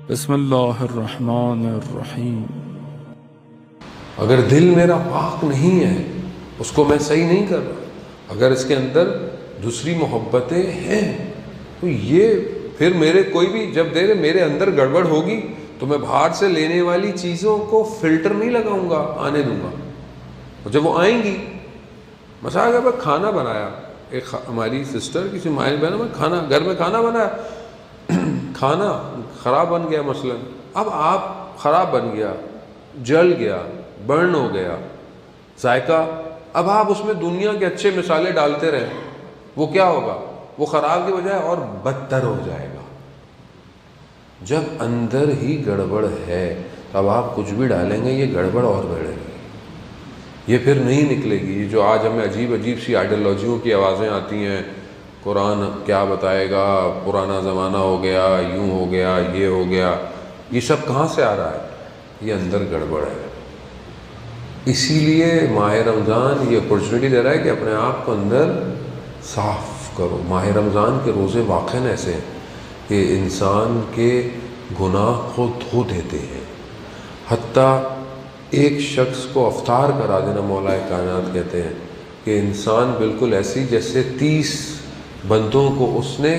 بسم اللہ الرحمن الرحیم۔ اگر دل میرا پاک نہیں ہے، اس کو میں صحیح نہیں کر رہا، اگر اس کے اندر دوسری محبتیں ہیں تو یہ پھر میرے کوئی بھی جب میرے اندر گڑبڑ ہوگی تو میں باہر سے لینے والی چیزوں کو فلٹر نہیں لگاؤں گا، آنے دوں گا۔ اور جب وہ آئیں گی، مثلا اگر میں کھانا بنایا، ایک ہماری سسٹر کسی مائل بہن میں گھر میں کھانا بنایا، کھانا خراب بن گیا مثلا، اب آپ خراب بن گیا، جل گیا، برن ہو گیا، ذائقہ، اب آپ اس میں دنیا کے اچھے مسالے ڈالتے رہیں، وہ کیا ہوگا؟ وہ خراب کی بجائے اور بدتر ہو جائے گا۔ جب اندر ہی گڑبڑ ہے تب آپ کچھ بھی ڈالیں گے، یہ گڑبڑ اور بڑھے گی، یہ پھر نہیں نکلے گی۔ جو آج ہمیں عجیب عجیب سی آئیڈیالوجیوں کی آوازیں آتی ہیں، قرآن کیا بتائے گا، پرانا زمانہ ہو گیا، یوں ہو گیا، یہ ہو گیا، یہ سب کہاں سے آ رہا ہے؟ یہ اندر گڑبڑ ہے۔ اسی لیے ماہ رمضان یہ اپرچونٹی دے رہا ہے کہ اپنے آپ کو اندر صاف کرو۔ ماہ رمضان کے روزے واقعاً ایسے ہیں کہ انسان کے گناہ کو دھو دیتے ہیں، حتیٰ ایک شخص کو افطار کرا دینا، مولا کائنات کہتے ہیں کہ انسان بالکل ایسی جیسے 30 بندوں کو اس نے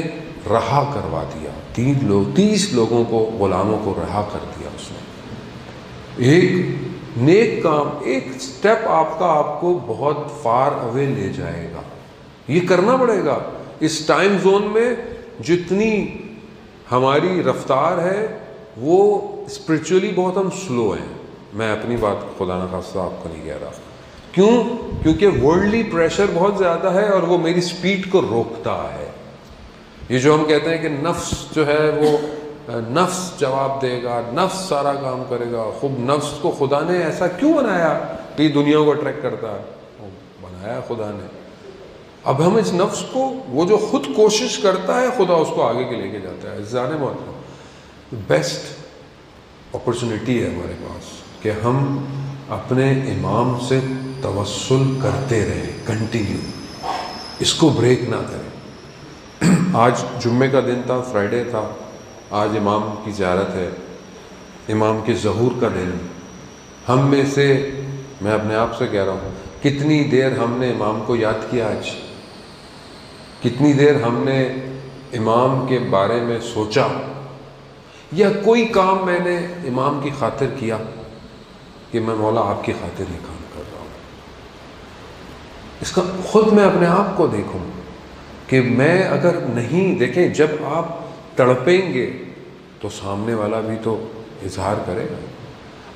رہا کروا دیا، 30 لوگوں کو، غلاموں کو رہا کر دیا اس نے۔ ایک نیک کام، ایک سٹیپ آپ کو بہت فار اوے لے جائے گا، یہ کرنا پڑے گا۔ اس ٹائم زون میں جتنی ہماری رفتار ہے وہ اسپرچولی بہت ہم سلو ہیں۔ میں اپنی بات خدا نخواستہ آپ کو نہیں کہہ رہا، کیونکہ ورلڈلی پریشر بہت زیادہ ہے اور وہ میری سپیڈ کو روکتا ہے۔ یہ جو ہم کہتے ہیں کہ نفس جو ہے وہ نفس جواب دے گا، نفس سارا کام کرے گا، خود نفس کو خدا نے ایسا کیوں بنایا کہ یہ دنیا کو اٹریکٹ کرتا ہے؟ بنایا خدا نے۔ اب ہم اس نفس کو، وہ جو خود کوشش کرتا ہے، خدا اس کو آگے کے لے کے جاتا ہے۔ جانے محترم، بیسٹ اپرچونٹی ہے ہمارے پاس کہ ہم اپنے امام سے توسل کرتے رہیں، کنٹینیو، اس کو بریک نہ کریں۔ آج جمعے کا دن تھا، فرائیڈے تھا، آج امام کی زیارت ہے، امام کے ظہور کا دن۔ ہم میں سے، میں اپنے آپ سے کہہ رہا ہوں، کتنی دیر ہم نے امام کو یاد کیا آج؟ کتنی دیر ہم نے امام کے بارے میں سوچا؟ یا کوئی کام میں نے امام کی خاطر کیا کہ میں مولا آپ کی خاطر یہ کام کر رہا ہوں؟ اس کا خود میں اپنے آپ کو دیکھوں کہ میں اگر نہیں، دیکھیں جب آپ تڑپیں گے تو سامنے والا بھی تو اظہار کرے گا۔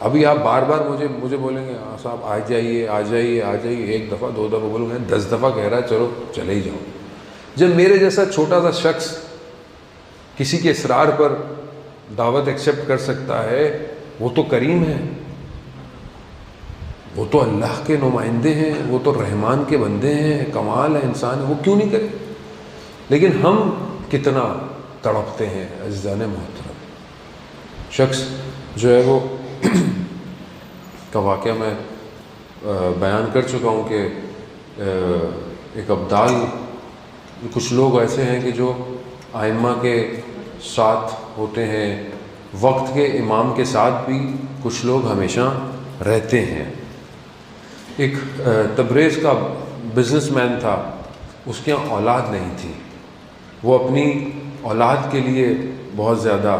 ابھی آپ بار بار مجھے بولیں گے صاحب آ جائیے آ جائیے آ جائیے، 1 دفعہ 2 دفعہ بولوں گے، 10 دفعہ کہہ رہا ہے چلو چلے ہی جاؤ۔ جب میرے جیسا چھوٹا سا شخص کسی کے اصرار پر دعوت ایکسیپٹ کر سکتا ہے، وہ تو کریم ہے، وہ تو اللہ کے نمائندے ہیں، وہ تو رحمان کے بندے ہیں، کمال ہے انسان، وہ کیوں نہیں کرے؟ لیکن ہم کتنا تڑپتے ہیں عزیزان محترم۔ شخص جو ہے وہ کا واقعہ میں بیان کر چکا ہوں کہ ایک ابدال، کچھ لوگ ایسے ہیں کہ جو ائمہ کے ساتھ ہوتے ہیں، وقت کے امام کے ساتھ بھی کچھ لوگ ہمیشہ رہتے ہیں۔ ایک تبریز کا بزنس مین تھا، اس کے یہاں اولاد نہیں تھی، وہ اپنی اولاد کے لیے بہت زیادہ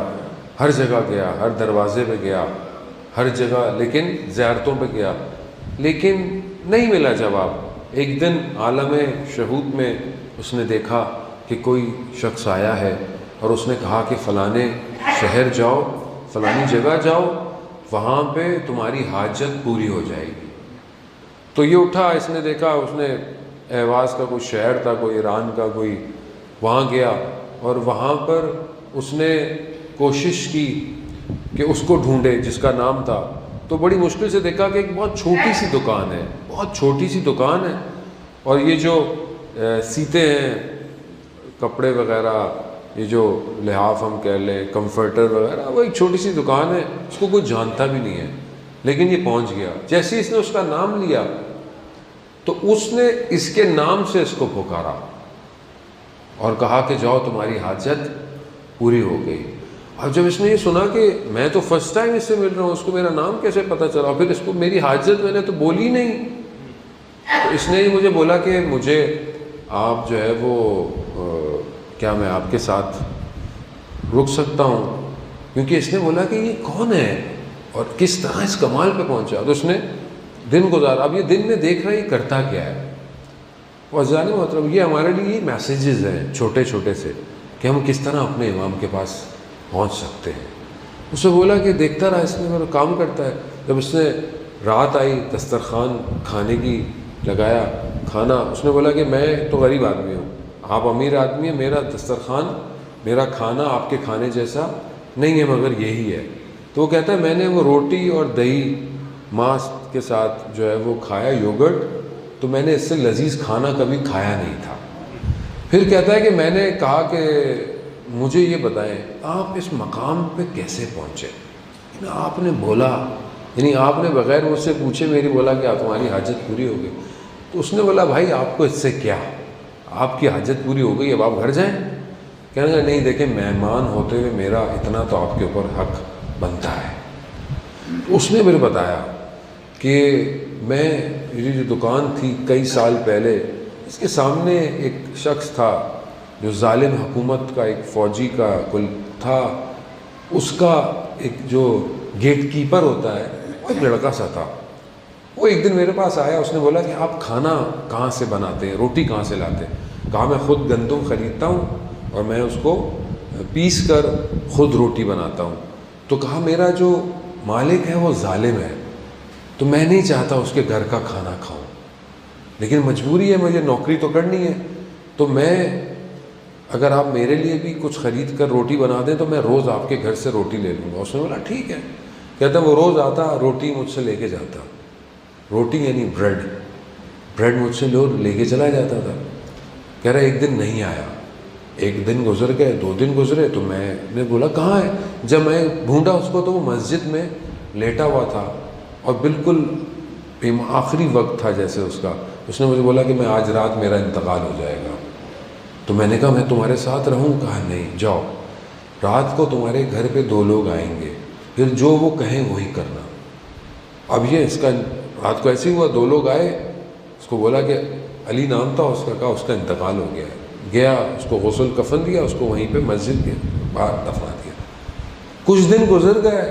ہر جگہ گیا، ہر دروازے پہ گیا، ہر جگہ، لیکن زیارتوں پہ گیا، لیکن نہیں ملا جواب۔ ایک دن عالم شہود میں اس نے دیکھا کہ کوئی شخص آیا ہے اور اس نے کہا کہ فلانے شہر جاؤ، فلانی جگہ جاؤ، وہاں پہ تمہاری حاجت پوری ہو جائے گی۔ تو یہ اٹھا، اس نے دیکھا، اس نے اہواز کا کوئی شہر تھا، کوئی ایران کا، کوئی، وہاں گیا اور وہاں پر اس نے کوشش کی کہ اس کو ڈھونڈے جس کا نام تھا۔ تو بڑی مشکل سے دیکھا کہ ایک بہت چھوٹی سی دکان ہے، بہت چھوٹی سی دکان ہے، اور یہ جو سیتے ہیں کپڑے وغیرہ، یہ جو لحاف ہم کہہ لیں، کمفرٹر وغیرہ، وہ ایک چھوٹی سی دکان ہے، اس کو کوئی جانتا بھی نہیں ہے، لیکن یہ پہنچ گیا۔ جیسے اس نے اس کا نام لیا تو اس نے اس کے نام سے اس کو پکارا اور کہا کہ جاؤ تمہاری حاجت پوری ہو گئی۔ اب جب اس نے یہ سنا کہ میں تو فرسٹ ٹائم اس سے مل رہا ہوں، اس کو میرا نام کیسے پتہ چلا، پھر اس کو میری حاجت میں نے تو بولی نہیں، تو اس نے ہی مجھے بولا کہ مجھے آپ جو ہے وہ کیا میں آپ کے ساتھ رک سکتا ہوں، کیونکہ اس نے بولا کہ یہ کون ہے اور کس طرح اس کمال پہ پہنچا. تو اس نے دن گزارا. اب یہ دن میں دیکھ رہا ہے یہ کرتا کیا ہے. وزان مطلب یہ ہمارے لیے میسیجز ہیں چھوٹے چھوٹے سے کہ ہم کس طرح اپنے امام کے پاس پہنچ سکتے ہیں. اسے بولا کہ دیکھتا رہا اس میں میرا کام کرتا ہے. جب اس نے رات آئی دسترخوان کھانے کی لگایا کھانا، اس نے بولا کہ میں تو غریب آدمی ہوں، آپ امیر آدمی ہیں، میرا دسترخوان میرا کھانا آپ کے کھانے جیسا نہیں ہے مگر یہی ہے. تو وہ کہتا ہے میں نے وہ روٹی اور دہی ماس کے ساتھ جو ہے وہ کھایا یوگرٹ، تو میں نے اس سے لذیذ کھانا کبھی کھایا نہیں تھا. پھر کہتا ہے کہ میں نے کہا کہ مجھے یہ بتائیں آپ اس مقام پہ کیسے پہنچے. آپ نے بولا یعنی آپ نے بغیر مجھ سے پوچھے میری بولا کہ آپ تمہاری حاجت پوری ہو گئی. تو اس نے بولا بھائی آپ کو اس سے کیا، آپ کی حاجت پوری ہو گئی اب آپ گھر جائیں. کہنے لگا نہیں دیکھیں مہمان ہوتے ہوئے میرا اتنا تو آپ کے اوپر حق بنتا ہے. اس نے پھر بتایا کہ میں میری جو دکان تھی کئی سال پہلے اس کے سامنے ایک شخص تھا جو ظالم حکومت کا ایک فوجی کا کل تھا، اس کا ایک جو گیٹ کیپر ہوتا ہے وہ ایک لڑکا سا تھا. وہ ایک دن میرے پاس آیا، اس نے بولا کہ آپ کھانا کہاں سے بناتے ہیں، روٹی کہاں سے لاتے ہیں. کہا میں خود گندم خریدتا ہوں اور میں اس کو پیس کر خود روٹی بناتا ہوں. تو کہا میرا جو مالک ہے وہ ظالم ہے، تو میں نہیں چاہتا اس کے گھر کا کھانا کھاؤں، لیکن مجبوری ہے مجھے نوکری تو کرنی ہے. تو میں اگر آپ میرے لیے بھی کچھ خرید کر روٹی بنا دیں تو میں روز آپ کے گھر سے روٹی لے لوں گا. اس نے بولا ٹھیک ہے. کہتا وہ روز آتا روٹی مجھ سے لے کے جاتا، روٹی یعنی بریڈ مجھ سے لے کے چلا جاتا تھا. کہہ رہا ایک دن نہیں آیا، ایک دن گزر گئے، 2 دن گزرے، تو میں نے بولا کہاں ہے. جب میں ڈھونڈا اس کو تو وہ مسجد میں لیٹا ہوا تھا اور بالکل آخری وقت تھا جیسے اس کا. اس نے مجھے بولا کہ میں آج رات میرا انتقال ہو جائے گا. تو میں نے کہا میں تمہارے ساتھ رہوں. کہا نہیں جاؤ، رات کو تمہارے گھر پہ 2 لوگ آئیں گے، پھر جو وہ کہیں وہی کرنا. اب یہ اس کا رات کو ایسے ہی ہوا، 2 لوگ آئے، اس کو بولا کہ علی نام تھا اس کا، کہا اس کا انتقال ہو گیا ہے. گیا اس کو غسل کفن دیا، اس کو وہیں پہ مسجد کے باہر دفنا دیا. کچھ دن گزر گئے،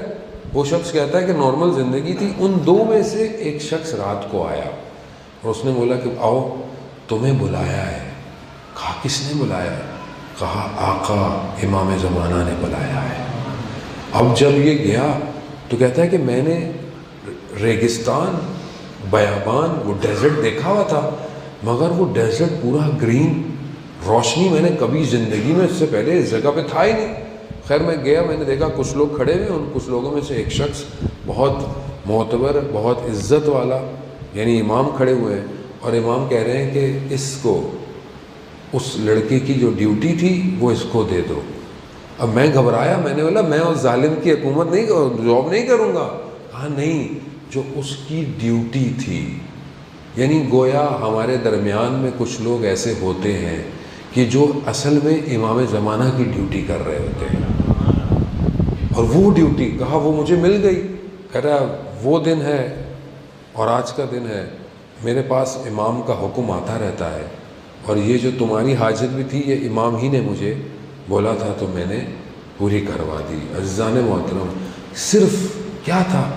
وہ شخص کہتا ہے کہ نارمل زندگی تھی. ان 2 میں سے ایک شخص رات کو آیا اور اس نے بولا کہ آؤ تمہیں بلایا ہے. کہا کس نے بلایا؟ کہا آقا امام زمانہ نے بلایا ہے. اب جب یہ گیا تو کہتا ہے کہ میں نے ریگستان بیابان وہ ڈیزرٹ دیکھا ہوا تھا، مگر وہ ڈیزرٹ پورا گرین، روشنی میں نے کبھی زندگی میں اس سے پہلے اس جگہ پہ تھا ہی نہیں. خیر میں گیا، میں نے دیکھا کچھ لوگ کھڑے ہوئے، ان کچھ لوگوں میں سے ایک شخص بہت معتبر بہت عزت والا یعنی امام کھڑے ہوئے ہیں، اور امام کہہ رہے ہیں کہ اس کو اس لڑکے کی جو ڈیوٹی تھی وہ اس کو دے دو. اب میں گھبرایا، میں نے بولا میں اس ظالم کی حکومت نہیں جاب نہیں کروں گا. کہا نہیں، جو اس کی ڈیوٹی تھی. یعنی گویا ہمارے درمیان میں کچھ لوگ ایسے ہوتے ہیں کہ جو اصل میں امام زمانہ کی ڈیوٹی کر رہے ہوتے ہیں، اور وہ ڈیوٹی کہا وہ مجھے مل گئی. کہہ رہا وہ دن ہے اور آج کا دن ہے، میرے پاس امام کا حکم آتا رہتا ہے، اور یہ جو تمہاری حاجت بھی تھی یہ امام ہی نے مجھے بولا تھا تو میں نے پوری کروا دی. عزیزان محترم، صرف کیا تھا؟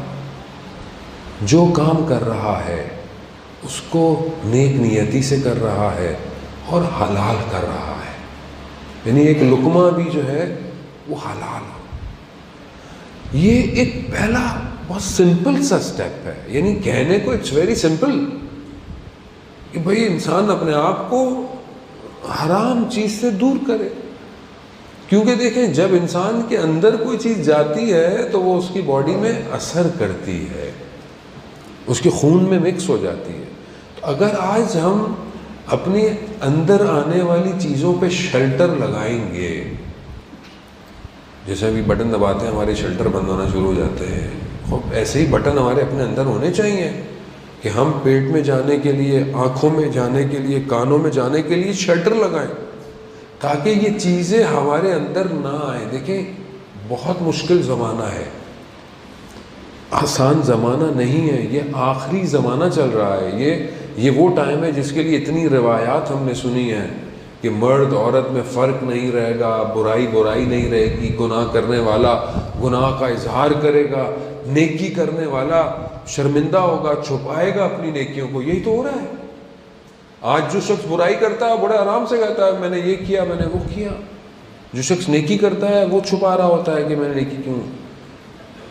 جو کام کر رہا ہے اس کو نیک نیتی سے کر رہا ہے اور حلال کر رہا ہے. یعنی ایک لقمہ بھی جو ہے وہ حلال ہو. یہ ایک پہلا بہت سمپل سا سٹیپ ہے. یعنی کہنے کو اٹس ویری سمپل کہ بھئی انسان اپنے آپ کو حرام چیز سے دور کرے. کیونکہ دیکھیں جب انسان کے اندر کوئی چیز جاتی ہے تو وہ اس کی باڈی میں اثر کرتی ہے، اس کے خون میں مکس ہو جاتی ہے. تو اگر آج ہم اپنے اندر آنے والی چیزوں پہ شیلٹر لگائیں گے، جیسے ابھی بٹن دباتے ہیں ہمارے شیلٹر بند ہونا شروع ہو جاتے ہیں، خوب ایسے ہی بٹن ہمارے اپنے اندر ہونے چاہیے کہ ہم پیٹ میں جانے کے لیے، آنکھوں میں جانے کے لیے، کانوں میں جانے کے لیے شیلٹر لگائیں تاکہ یہ چیزیں ہمارے اندر نہ آئیں. دیکھیں بہت مشکل زمانہ ہے، آسان زمانہ نہیں ہے، یہ آخری زمانہ چل رہا ہے، یہ وہ ٹائم ہے جس کے لیے اتنی روایات ہم نے سنی ہیں کہ مرد عورت میں فرق نہیں رہے گا، برائی نہیں رہے گی، گناہ کرنے والا گناہ کا اظہار کرے گا، نیکی کرنے والا شرمندہ ہوگا، چھپائے گا اپنی نیکیوں کو۔ یہی تو ہو رہا ہے آج۔ جو شخص برائی کرتا ہے بڑے آرام سے کہتا ہے میں نے یہ کیا، میں نے وہ کیا۔ جو شخص نیکی کرتا ہے وہ چھپا رہا ہوتا ہے کہ میں نے نیکی کیوں۔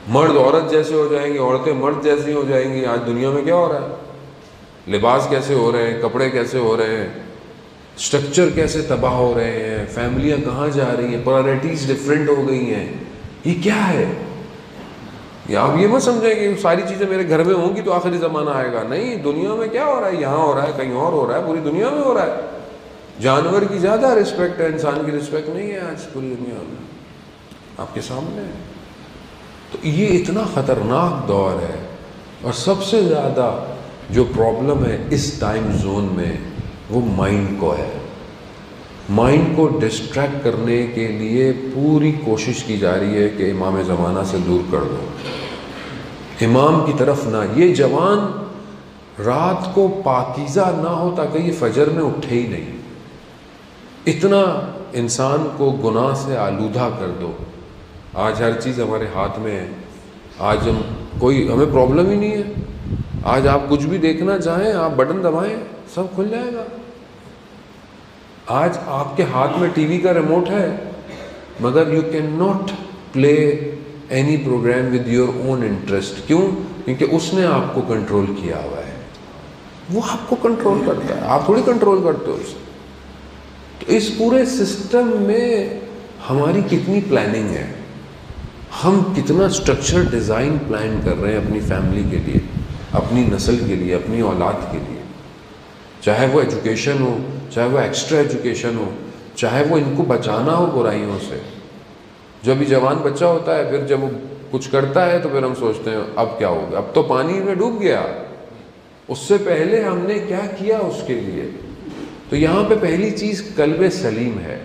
مرد عورت جیسے ہو جائیں گے، عورتیں مرد جیسی ہو جائیں گی۔ آج دنیا میں کیا ہو رہا ہے؟ لباس کیسے ہو رہے ہیں، کپڑے کیسے ہو رہے ہیں، سٹرکچر کیسے تباہ ہو رہے ہیں، فیملیاں کہاں جا رہی ہیں، پرائرٹیز ڈفرینٹ ہو گئی ہیں۔ یہ کیا ہے؟ یا آپ یہ مت سمجھیں کہ ساری چیزیں میرے گھر میں ہوں گی تو آخری زمانہ آئے گا۔ نہیں، دنیا میں کیا ہو رہا ہے، یہاں ہو رہا ہے، کہیں اور ہو رہا ہے، پوری دنیا میں ہو رہا ہے۔ جانور کی زیادہ رسپیکٹ ہے، انسان کی رسپیکٹ نہیں ہے آج پوری دنیا میں، آپ کے سامنے ہے۔ تو یہ اتنا خطرناک دور ہے، اور سب سے زیادہ جو پرابلم ہے اس ٹائم زون میں وہ مائنڈ کو ہے۔ مائنڈ کو ڈسٹریکٹ کرنے کے لیے پوری کوشش کی جا رہی ہے کہ امام زمانہ سے دور کر دو، امام کی طرف نہ۔ یہ جوان رات کو پاکیزہ نہ ہو تاکہ یہ فجر میں اٹھے ہی نہیں، اتنا انسان کو گناہ سے آلودہ کر دو۔ آج ہر چیز ہمارے ہاتھ میں ہے، آج ہمیں پرابلم ہی نہیں ہے۔ آج آپ کچھ بھی دیکھنا چاہیں، آپ بٹن دبائیں سب کھل جائے گا۔ آج آپ کے ہاتھ میں ٹی وی کا ریموٹ ہے، مگر you can not play any program with your own interest. کیوں؟ کیونکہ اس نے آپ کو کنٹرول کیا ہوا ہے، وہ آپ کو کنٹرول کرتا ہے، آپ تھوڑی کنٹرول کرتے ہو اسے۔ تو اس پورے سسٹم میں ہماری کتنی پلاننگ ہے، ہم کتنا اسٹرکچر ڈیزائن پلان کر رہے ہیں اپنی فیملی کے لیے، اپنی نسل کے لیے، اپنی اولاد کے لیے، چاہے وہ ایجوکیشن ہو، چاہے وہ ایکسٹرا ایجوکیشن ہو، چاہے وہ ان کو بچانا ہو برائیوں سے۔ جو ابھی جوان بچہ ہوتا ہے، پھر جب وہ کچھ کرتا ہے تو پھر ہم سوچتے ہیں اب کیا ہوگا، اب تو پانی میں ڈوب گیا، اس سے پہلے ہم نے کیا کیا اس کے لیے۔ تو یہاں پہ پہلی چیز قلب سلیم ہے۔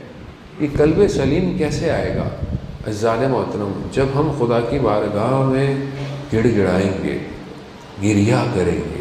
یہ قلب سلیم کیسے آئے گا؟ عزیزان محترم، جب ہم خدا کی بارگاہ میں گڑ گڑائیں گے، گریہ کریں گے،